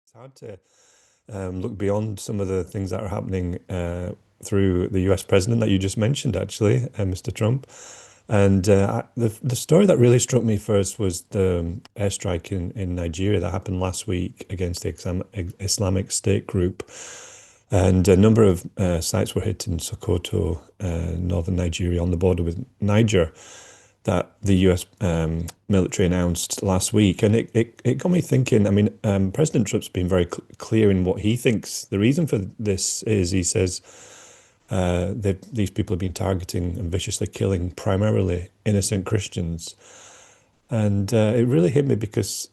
It's hard to look beyond some of the things that are happening through the US president that you just mentioned, actually, Mr. Trump. And the story that really struck me first was the airstrike in Nigeria that happened last week against the Islamic State group. And a number of sites were hit in Sokoto, northern Nigeria, on the border with Niger, that the US military announced last week. And it got me thinking. I mean, President Trump's been very clear in what he thinks the reason for this is. He says these people have been targeting and viciously killing primarily innocent Christians. And it really hit me because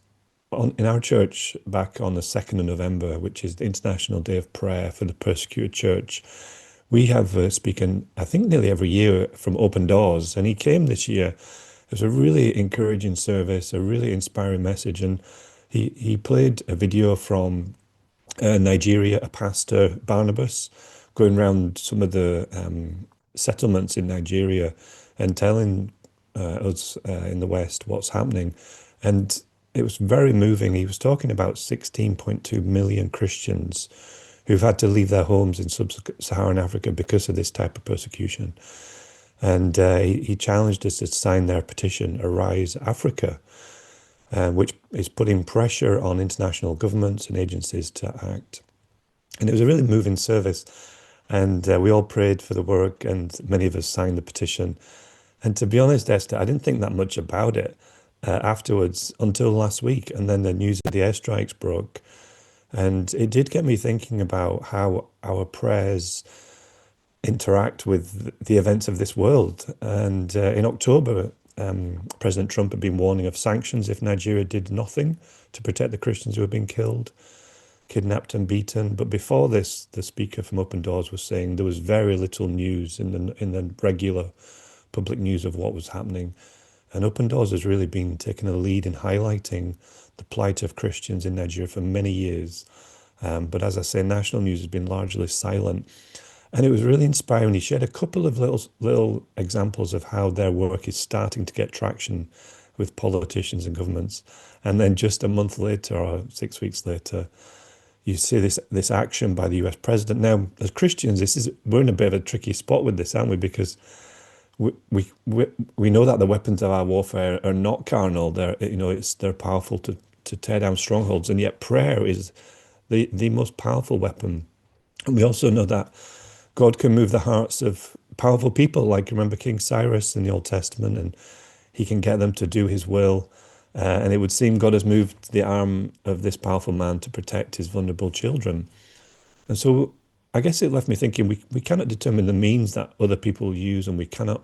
in our church back on the 2nd of November, which is the International Day of Prayer for the Persecuted Church, we have a speaker, I think nearly every year, from Open Doors, and he came this year. It was a really encouraging service, a really inspiring message, and he played a video from Nigeria, a pastor, Barnabas, going around some of the settlements in Nigeria and telling us in the West what's happening. And it was very moving. He was talking about 16.2 million Christians who've had to leave their homes in sub-Saharan Africa because of this type of persecution. And he challenged us to sign their petition, Arise Africa, which is putting pressure on international governments and agencies to act. And it was a really moving service. And we all prayed for the work, and many of us signed the petition. And to be honest, Esther, I didn't think that much about it afterwards until last week. And then the news of the airstrikes broke. And it did get me thinking about how our prayers interact with the events of this world. And in October, President Trump had been warning of sanctions if Nigeria did nothing to protect the Christians who had been killed, kidnapped and beaten. But before this, the speaker from Open Doors was saying there was very little news in the regular public news of what was happening. And Open Doors has really been taking a lead in highlighting the plight of Christians in Nigeria for many years. But as I say, national news has been largely silent. And it was really inspiring. He shared a couple of little examples of how their work is starting to get traction with politicians and governments. And then just a month later or 6 weeks later, you see this action by the US president. Now, as Christians, we're in a bit of a tricky spot with this, aren't we? Because we know that the weapons of our warfare are not carnal. They're powerful to tear down strongholds, and yet prayer is the most powerful weapon. And we also know that God can move the hearts of powerful people, like remember King Cyrus in the Old Testament, and he can get them to do his will. And it would seem God has moved the arm of this powerful man to protect his vulnerable children. And so I guess it left me thinking we cannot determine the means that other people use, and we cannot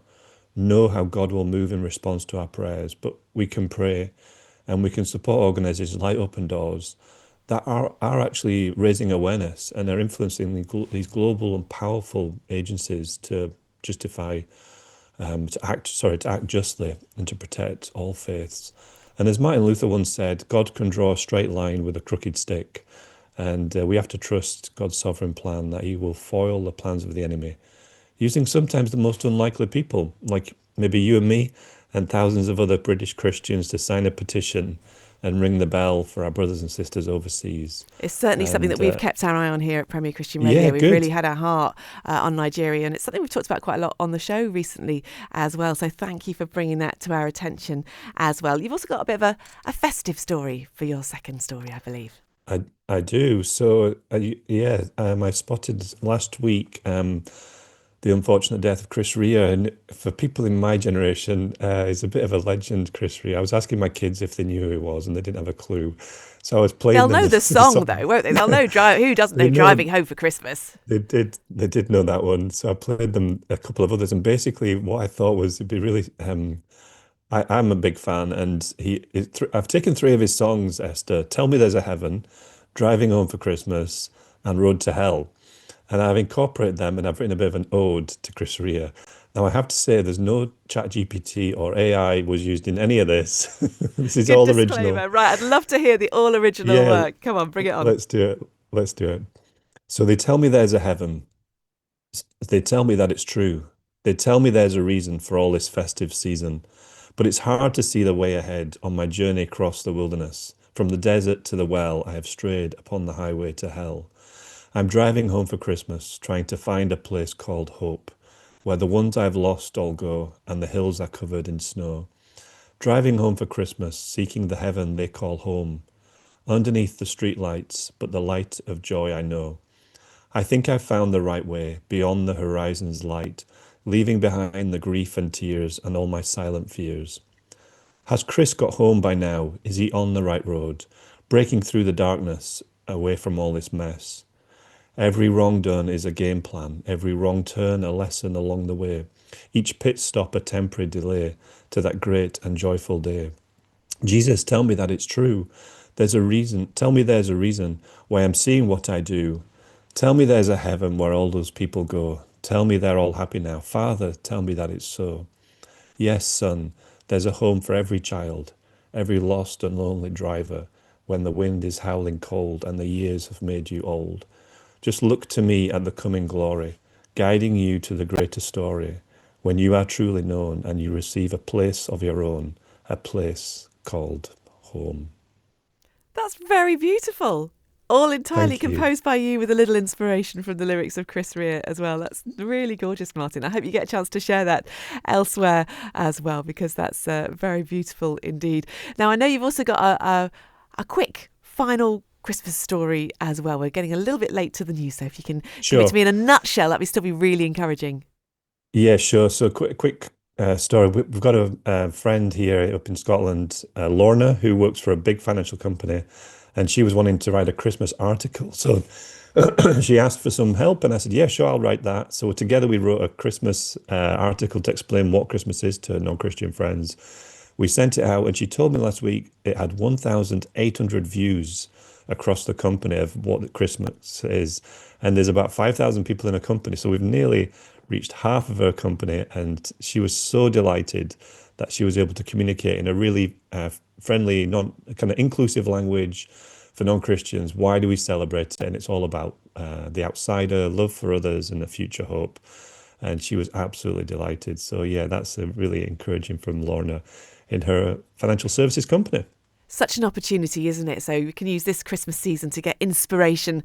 know how God will move in response to our prayers, but we can pray and we can support organizations like Open Doors that are actually raising awareness and are influencing these global and powerful agencies to justify, to act justly and to protect all faiths. And as Martin Luther once said, God can draw a straight line with a crooked stick. And we have to trust God's sovereign plan that he will foil the plans of the enemy, using sometimes the most unlikely people, like maybe you and me and thousands of other British Christians, to sign a petition and ring the bell for our brothers and sisters overseas. It's certainly something that we've kept our eye on here at Premier Christian Radio. Yeah, We've good. really had our heart on Nigeria, and it's something we've talked about quite a lot on the show recently as well. So thank you for bringing that to our attention as well. You've also got a bit of a festive story for your second story, I believe. I do. So, I spotted last week the unfortunate death of Chris Rea. And for people in my generation, he's a bit of a legend, Chris Rea. I was asking my kids if they knew who he was, and they didn't have a clue. So I was playing They'll them know the the song, song. though, won't they? They'll know who doesn't They know know Driving Home for Christmas? they did know that one. So I played them a couple of others, and basically what I thought was it'd be really. I'm a big fan, and I've taken three of his songs, Esther. Tell Me There's a Heaven, Driving Home for Christmas, and Road to Hell. And I've incorporated them, and I've written a bit of an ode to Chris Rea. Now, I have to say, there's no chat GPT or AI was used in any of this. This is Good all original. disclaimer. Right, I'd love to hear the all original Yeah, work. Come on, bring it on. let's do it. Let's do it. So they tell me there's a heaven. They tell me that it's true. They tell me there's a reason for all this festive season. But it's hard to see the way ahead on my journey across the wilderness. From the desert to the well, I have strayed upon the highway to hell. I'm driving home for Christmas, trying to find a place called hope, where the ones I've lost all go, and the hills are covered in snow. Driving home for Christmas, seeking the heaven they call home, underneath the street lights, but the light of joy I know. I think I've found the right way, beyond the horizon's light, leaving behind the grief and tears and all my silent fears. Has Chris got home by now? Is he on the right road? Breaking through the darkness, away from all this mess. Every wrong done is a game plan, every wrong turn a lesson along the way, each pit stop a temporary delay to that great and joyful day. Jesus, tell me that it's true. There's a reason. Tell me there's a reason why I'm seeing what I do. Tell me there's a heaven where all those people go. Tell me they're all happy now. Father, tell me that it's so. Yes, son, there's a home for every child, every lost and lonely driver, when the wind is howling cold and the years have made you old. Just look to me at the coming glory, guiding you to the greater story, when you are truly known and you receive a place of your own, a place called home. That's very beautiful. All entirely Thank you. composed by you with a little inspiration from the lyrics of Chris Rea as well. That's really gorgeous, Martyn. I hope you get a chance to share that elsewhere as well, because that's very beautiful indeed. Now, I know you've also got a quick final Christmas story as well. We're getting a little bit late to the news, so if you can give it to Sure. me in a nutshell, that would still be really encouraging. Yeah, sure. So quick story. We've got a friend here up in Scotland, Lorna, who works for a big financial company, and she was wanting to write a Christmas article. So she asked for some help, and I said, "Yeah, sure, I'll write that." So together we wrote a Christmas article to explain what Christmas is to non-Christian friends. We sent it out, and she told me last week it had 1,800 views across the company of what Christmas is. And there's about 5,000 people in a company. So we've nearly reached half of her company. And she was so delighted that she was able to communicate in a really friendly, non kind of inclusive language for non-Christians. Why do we celebrate it? And it's all about the outsider, love for others, and the future hope. And she was absolutely delighted. So yeah, that's a really encouraging from Lorna in her financial services company. Such an opportunity, isn't it? So we can use this Christmas season to get inspiration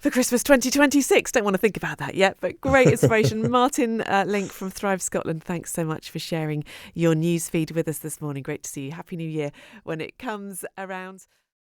for Christmas 2026. Don't want to think about that yet, but great inspiration. Martyn Link from Thrive Scotland, thanks so much for sharing your news feed with us this morning. Great to see you. Happy New Year when it comes around.